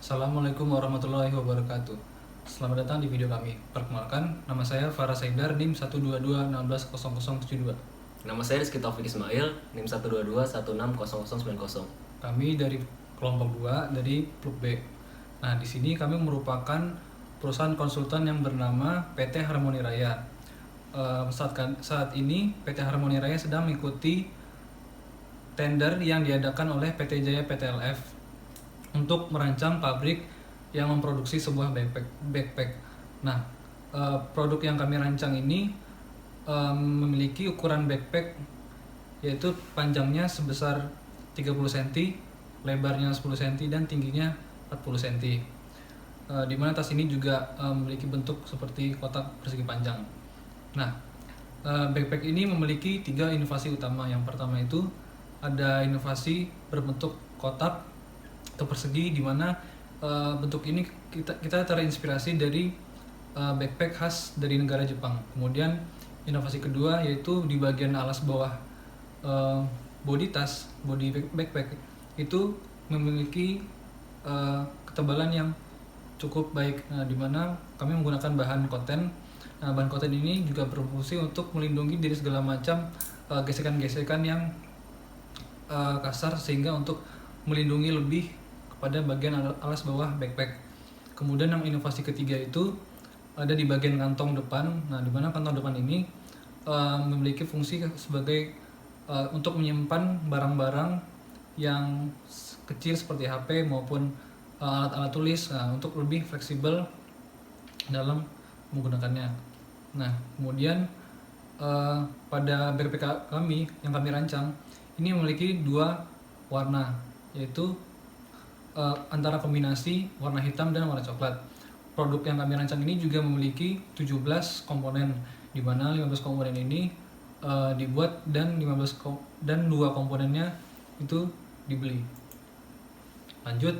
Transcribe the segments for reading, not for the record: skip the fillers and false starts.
Assalamualaikum warahmatullahi wabarakatuh. Selamat datang di video kami. Perkenalkan, nama saya Farah Saidar, NIM 122160072. Nama saya Rizky Taufik Ismail, NIM 122160090. Kami dari kelompok 2 dari Klub B. Nah, di sini kami merupakan perusahaan konsultan yang bernama PT Harmoni Raya. Saat ini PT Harmoni Raya sedang mengikuti tender yang diadakan oleh PT Jaya PTLF untuk merancang pabrik yang memproduksi sebuah backpack. Nah, produk yang kami rancang ini memiliki ukuran backpack, yaitu panjangnya sebesar 30 cm, lebarnya 10 cm, dan tingginya 40 cm. Di mana tas ini juga memiliki bentuk seperti kotak persegi panjang. Nah, backpack ini memiliki 3 inovasi utama. Yang pertama itu ada inovasi berbentuk kotak atau persegi, di mana bentuk ini kita terinspirasi dari backpack khas dari negara Jepang. Kemudian inovasi kedua yaitu di bagian alas bawah body backpack itu memiliki ketebalan yang cukup baik, di mana kami menggunakan bahan koten. Nah, bahan koten ini juga berfungsi untuk melindungi dari segala macam gesekan-gesekan yang kasar, sehingga untuk melindungi lebih pada bagian alas bawah backpack. Kemudian yang inovasi ketiga itu ada di bagian kantong depan. Nah, di mana kantong depan ini memiliki fungsi sebagai untuk menyimpan barang-barang yang kecil seperti HP maupun alat-alat tulis, untuk lebih fleksibel dalam menggunakannya. Nah, kemudian pada backpack kami yang kami rancang ini memiliki 2 warna, yaitu antara kombinasi warna hitam dan warna coklat. Produk yang kami rancang ini juga memiliki 17 komponen, di mana 15 komponen ini dibuat dan 2 komponennya itu dibeli. Lanjut,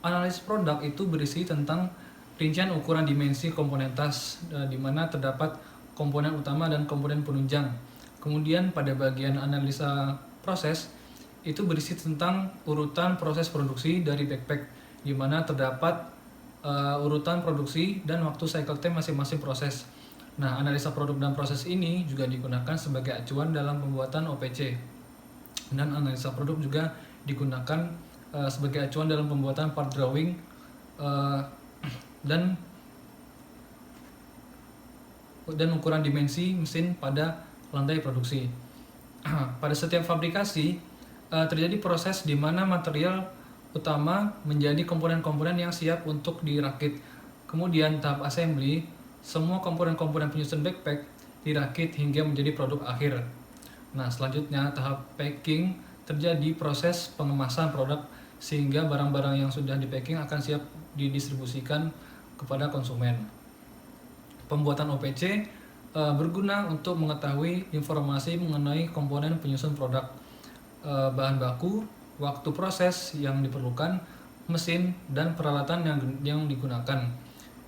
analisis produk itu berisi tentang rincian ukuran dimensi komponen tas, di mana terdapat komponen utama dan komponen penunjang. Kemudian pada bagian analisa proses itu berisi tentang urutan proses produksi dari backpack, di mana terdapat urutan produksi dan waktu cycle time masing-masing proses. Nah, analisa produk dan proses ini juga digunakan sebagai acuan dalam pembuatan OPC, dan analisa produk juga digunakan sebagai acuan dalam pembuatan part drawing dan ukuran dimensi mesin pada lantai produksi. Pada setiap fabrikasi terjadi proses di mana material utama menjadi komponen-komponen yang siap untuk dirakit. Kemudian tahap assembly, semua komponen-komponen penyusun backpack dirakit hingga menjadi produk akhir. Nah, selanjutnya tahap packing, terjadi proses pengemasan produk sehingga barang-barang yang sudah di packing akan siap didistribusikan kepada konsumen. Pembuatan OPC berguna untuk mengetahui informasi mengenai komponen penyusun produk, bahan baku, waktu proses yang diperlukan, mesin dan peralatan yang digunakan,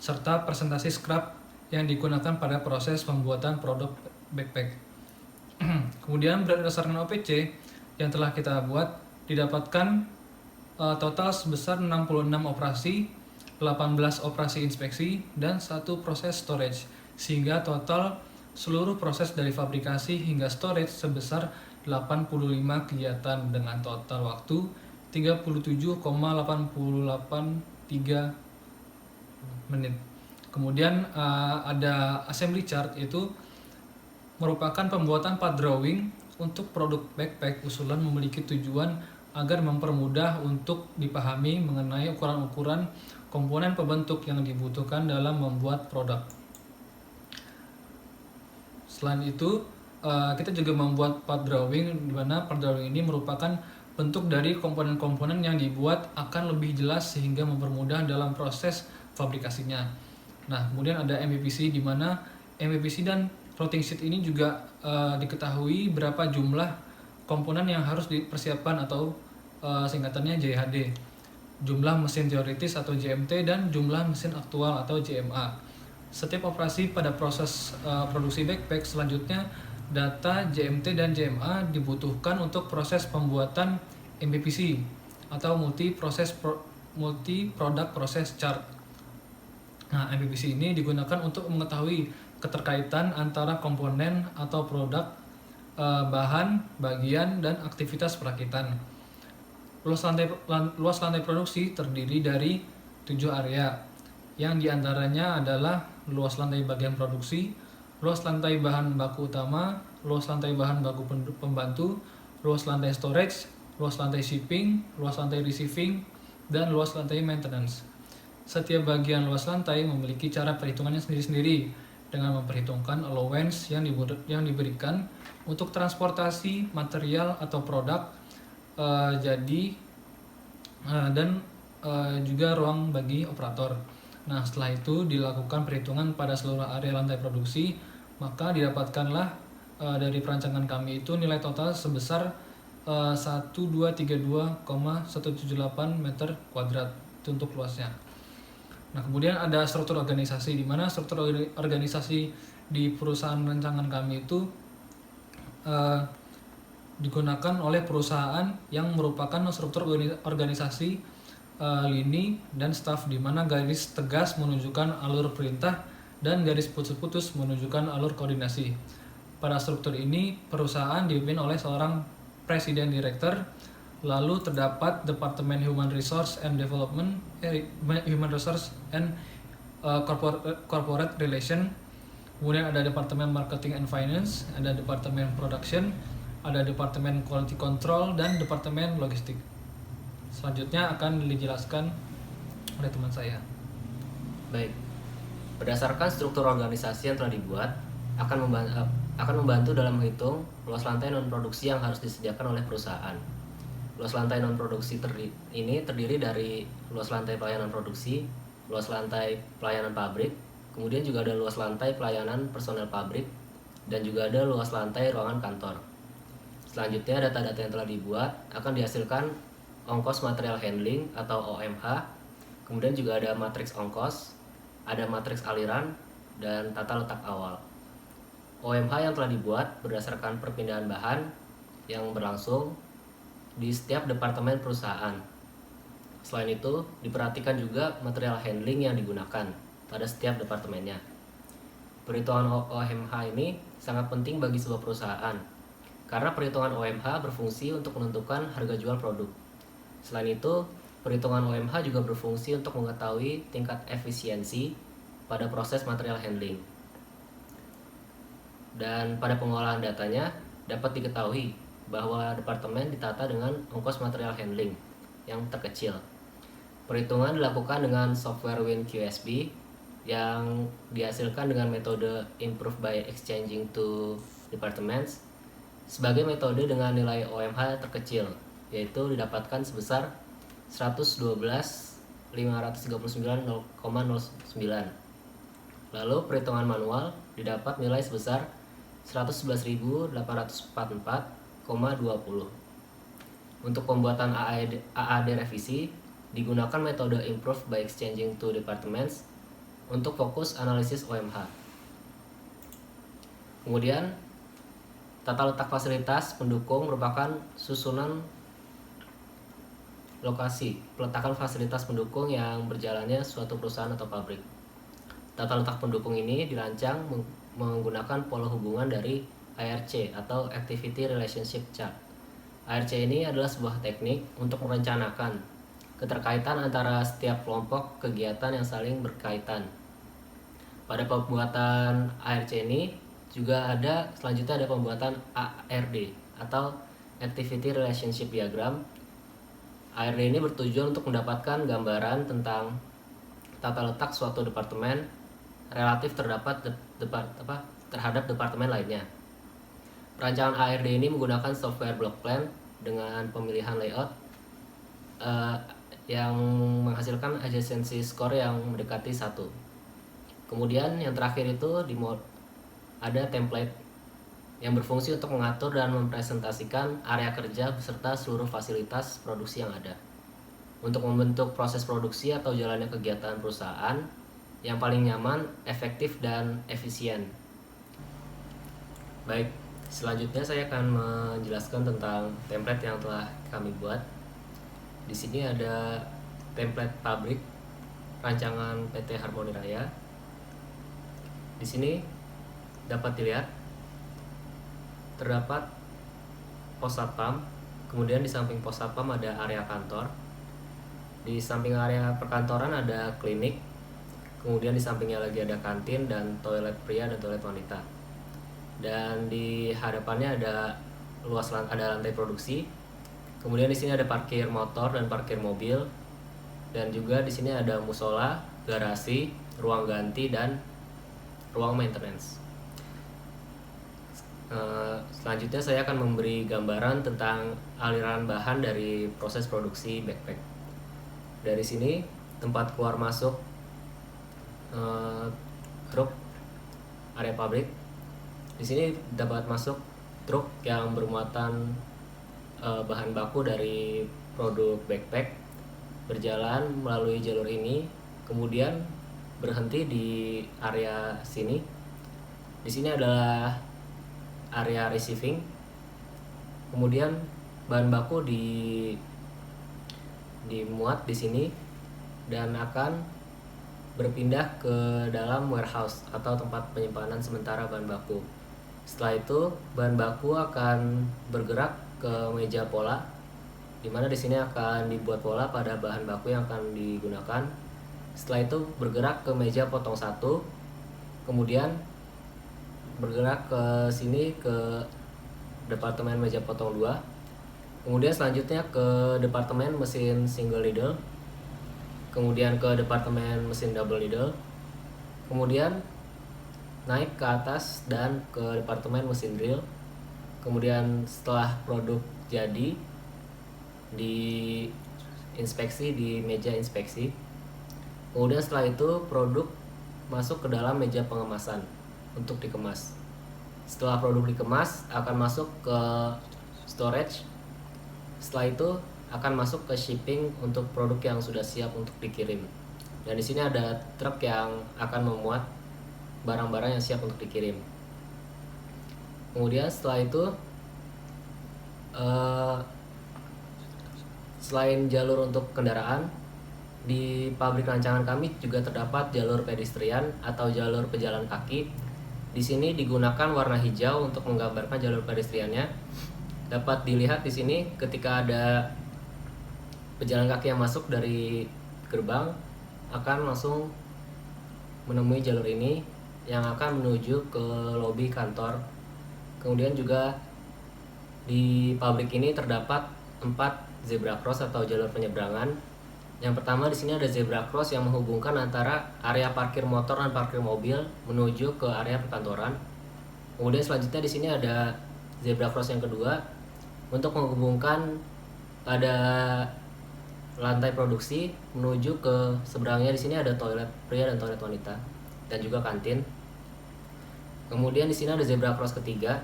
serta presentasi scrap yang digunakan pada proses pembuatan produk backpack. Kemudian berdasarkan OPC yang telah kita buat, didapatkan total sebesar 66 operasi, 18 operasi inspeksi, dan 1 proses storage, sehingga total seluruh proses dari fabrikasi hingga storage sebesar 85 kegiatan dengan total waktu 37,883 menit. Kemudian ada assembly chart, itu merupakan pembuatan part drawing untuk produk backpack. Usulan memiliki tujuan agar mempermudah untuk dipahami mengenai ukuran-ukuran komponen pembentuk yang dibutuhkan dalam membuat produk. Selain itu, kita juga membuat part drawing, di mana part drawing ini merupakan bentuk dari komponen-komponen yang dibuat akan lebih jelas sehingga mempermudah dalam proses fabrikasinya. Nah, kemudian ada MVPC, di mana MVPC dan routing sheet ini juga diketahui berapa jumlah komponen yang harus dipersiapkan, atau singkatannya JHD, jumlah mesin teoritis atau JMT, dan jumlah mesin aktual atau JMA. Setiap operasi pada proses produksi backpack selanjutnya, data JMT dan JMA dibutuhkan untuk proses pembuatan MPPC atau multi process multi product process chart. Nah, MPPC ini digunakan untuk mengetahui keterkaitan antara komponen atau produk, bahan, bagian, dan aktivitas perakitan. Luas lantai produksi terdiri dari 7 area, yang diantaranya adalah luas lantai bagian produksi, luas lantai bahan baku utama, luas lantai bahan baku pembantu, luas lantai storage, luas lantai shipping, luas lantai receiving, dan luas lantai maintenance. Setiap bagian luas lantai memiliki cara perhitungannya sendiri-sendiri dengan memperhitungkan allowance yang diberikan untuk transportasi material atau produk, dan juga ruang bagi operator. Nah, setelah itu dilakukan perhitungan pada seluruh area lantai produksi, maka didapatkanlah dari perancangan kami itu nilai total sebesar 1232,178 meter kuadrat itu untuk luasnya. Nah, kemudian ada struktur organisasi, di mana struktur organisasi di perusahaan rancangan kami itu digunakan oleh perusahaan yang merupakan struktur organisasi lini dan staf, di mana garis tegas menunjukkan alur perintah dan garis putus-putus menunjukkan alur koordinasi. Pada struktur ini, perusahaan dipimpin oleh seorang presiden direktur, lalu terdapat Departemen Human Resource and Development, Human Resource and Corporate Relation. Kemudian ada Departemen Marketing and Finance, ada Departemen Production, ada Departemen Quality Control, dan Departemen Logistik. Selanjutnya akan dijelaskan oleh teman saya. Baik, berdasarkan struktur organisasi yang telah dibuat, akan membantu dalam menghitung luas lantai non-produksi yang harus disediakan oleh perusahaan. Luas lantai non-produksi ini terdiri dari luas lantai pelayanan produksi, luas lantai pelayanan pabrik, kemudian juga ada luas lantai pelayanan personel pabrik, dan juga ada luas lantai ruangan kantor. Selanjutnya, data-data yang telah dibuat akan dihasilkan ongkos material handling atau OMH, kemudian juga ada matriks ongkos, ada matriks aliran, dan tata letak awal. OMH yang telah dibuat berdasarkan perpindahan bahan yang berlangsung di setiap departemen perusahaan. Selain itu, diperhatikan juga material handling yang digunakan pada setiap departemennya. Perhitungan OMH ini sangat penting bagi sebuah perusahaan, karena perhitungan OMH berfungsi untuk menentukan harga jual produk. Selain itu, perhitungan OMH juga berfungsi untuk mengetahui tingkat efisiensi pada proses material handling. Dan pada pengolahan datanya dapat diketahui bahwa departemen ditata dengan ongkos material handling yang terkecil. Perhitungan dilakukan dengan software WinQSB yang dihasilkan dengan metode improve by exchanging to departments sebagai metode dengan nilai OMH terkecil, yaitu didapatkan sebesar 112.539,09. Lalu perhitungan manual didapat nilai sebesar 111.844,20. Untuk pembuatan AAD revisi digunakan metode improve by exchanging to departments untuk fokus analisis OMH. Kemudian, tata letak fasilitas pendukung merupakan susunan lokasi peletakan fasilitas pendukung yang berjalannya suatu perusahaan atau pabrik. Tata letak pendukung ini dirancang menggunakan pola hubungan dari ARC atau Activity Relationship Chart. ARC ini adalah sebuah teknik untuk merencanakan keterkaitan antara setiap kelompok kegiatan yang saling berkaitan. Pada pembuatan ARC ini juga selanjutnya ada pembuatan ARD atau Activity Relationship Diagram. ARD ini bertujuan untuk mendapatkan gambaran tentang tata letak suatu departemen relatif terhadap departemen lainnya. Perancangan ARD ini menggunakan software block plan dengan pemilihan layout yang menghasilkan adjacency score yang mendekati 1. Kemudian yang terakhir itu ada template yang berfungsi untuk mengatur dan mempresentasikan area kerja beserta seluruh fasilitas produksi yang ada untuk membentuk proses produksi atau jalannya kegiatan perusahaan yang paling nyaman, efektif, dan efisien. Baik, selanjutnya saya akan menjelaskan tentang template yang telah kami buat. Di sini ada template pabrik rancangan PT Harmoni Raya. Di sini dapat dilihat terdapat pos satpam, kemudian di samping pos satpam ada area kantor. Di samping area perkantoran ada klinik, kemudian di sampingnya lagi ada kantin dan toilet pria dan toilet wanita. Dan di hadapannya ada ada lantai produksi. Kemudian di sini ada parkir motor dan parkir mobil. Dan juga di sini ada musola, garasi, ruang ganti dan ruang maintenance. Selanjutnya saya akan memberi gambaran tentang aliran bahan dari proses produksi backpack. Dari sini tempat keluar masuk truk area pabrik. Di sini dapat masuk truk yang bermuatan bahan baku dari produk backpack, berjalan melalui jalur ini, kemudian berhenti di area sini. Di sini adalah area receiving. Kemudian bahan baku dimuat di sini dan akan berpindah ke dalam warehouse atau tempat penyimpanan sementara bahan baku. Setelah itu bahan baku akan bergerak ke meja pola, di mana di sini akan dibuat pola pada bahan baku yang akan digunakan. Setelah itu bergerak ke meja potong 1, kemudian bergerak ke sini ke departemen meja potong 2, kemudian selanjutnya ke departemen mesin single needle, kemudian ke departemen mesin double needle, kemudian naik ke atas dan ke departemen mesin drill. Kemudian setelah produk jadi, diinspeksi di meja inspeksi. Kemudian setelah itu produk masuk ke dalam meja pengemasan untuk dikemas. Setelah produk dikemas akan masuk ke storage. Setelah itu akan masuk ke shipping untuk produk yang sudah siap untuk dikirim. Dan di sini ada truk yang akan memuat barang-barang yang siap untuk dikirim. Kemudian setelah itu selain jalur untuk kendaraan, di pabrik rancangan kami juga terdapat jalur pedestrian atau jalur pejalan kaki. Di sini digunakan warna hijau untuk menggambarkan jalur pedestriannya. Dapat dilihat di sini ketika ada pejalan kaki yang masuk dari gerbang akan langsung menemui jalur ini yang akan menuju ke lobi kantor. Kemudian juga di pabrik ini terdapat 4 zebra cross atau jalur penyeberangan. Yang pertama di sini ada zebra cross yang menghubungkan antara area parkir motor dan parkir mobil menuju ke area perkantoran. Kemudian selanjutnya di sini ada zebra cross yang kedua untuk menghubungkan pada lantai produksi menuju ke seberangnya. Di sini ada toilet pria dan toilet wanita dan juga kantin. Kemudian di sini ada zebra cross ketiga.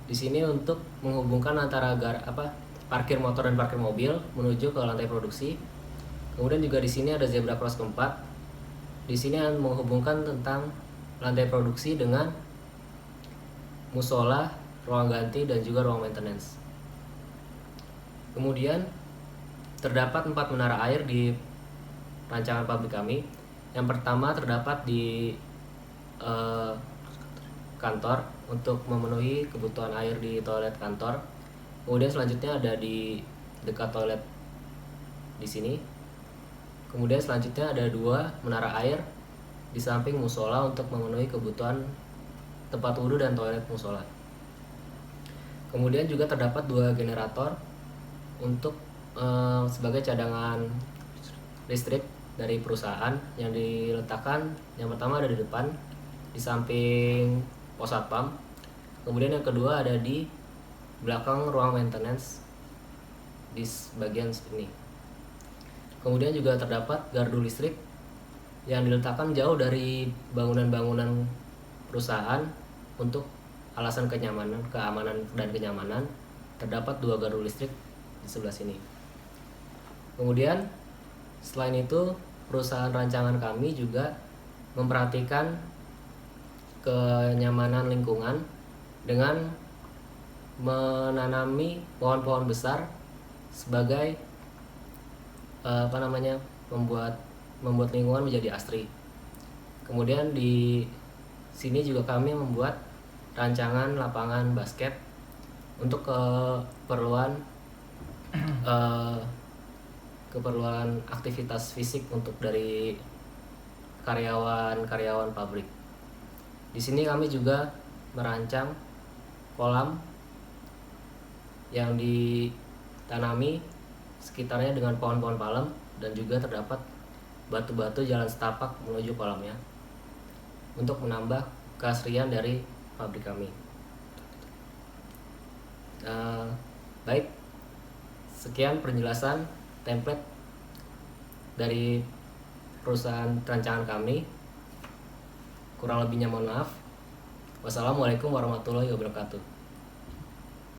Di sini untuk menghubungkan antara parkir motor dan parkir mobil menuju ke lantai produksi. Kemudian juga di sini ada zebra cross keempat. Di sini menghubungkan tentang lantai produksi dengan musola, ruang ganti dan juga ruang maintenance. Kemudian terdapat 4 menara air di rancangan pabrik kami. Yang pertama terdapat di kantor untuk memenuhi kebutuhan air di toilet kantor. Kemudian selanjutnya ada di dekat toilet di sini. Kemudian selanjutnya ada 2 menara air di samping musola untuk memenuhi kebutuhan tempat wudhu dan toilet musola. Kemudian juga terdapat 2 generator untuk sebagai cadangan listrik dari perusahaan yang diletakkan. Yang pertama ada di depan di samping pos satpam. Kemudian yang kedua ada di belakang ruang maintenance di bagian sini. Kemudian juga terdapat gardu listrik yang diletakkan jauh dari bangunan-bangunan perusahaan untuk alasan keamanan dan kenyamanan. Terdapat 2 gardu listrik di sebelah sini. Kemudian selain itu perusahaan rancangan kami juga memperhatikan kenyamanan lingkungan dengan menanami pohon-pohon besar sebagai membuat lingkungan menjadi asri. Kemudian di sini juga kami membuat rancangan lapangan basket untuk keperluan aktivitas fisik untuk dari karyawan pabrik. Di sini kami juga merancang kolam yang ditanami sekitarnya dengan pohon-pohon palem, dan juga terdapat batu-batu jalan setapak menuju kolamnya untuk menambah keasrian dari pabrik kami. Baik, sekian penjelasan template dari perusahaan rancangan kami. Kurang lebihnya mohon maaf. Wassalamualaikum warahmatullahi wabarakatuh.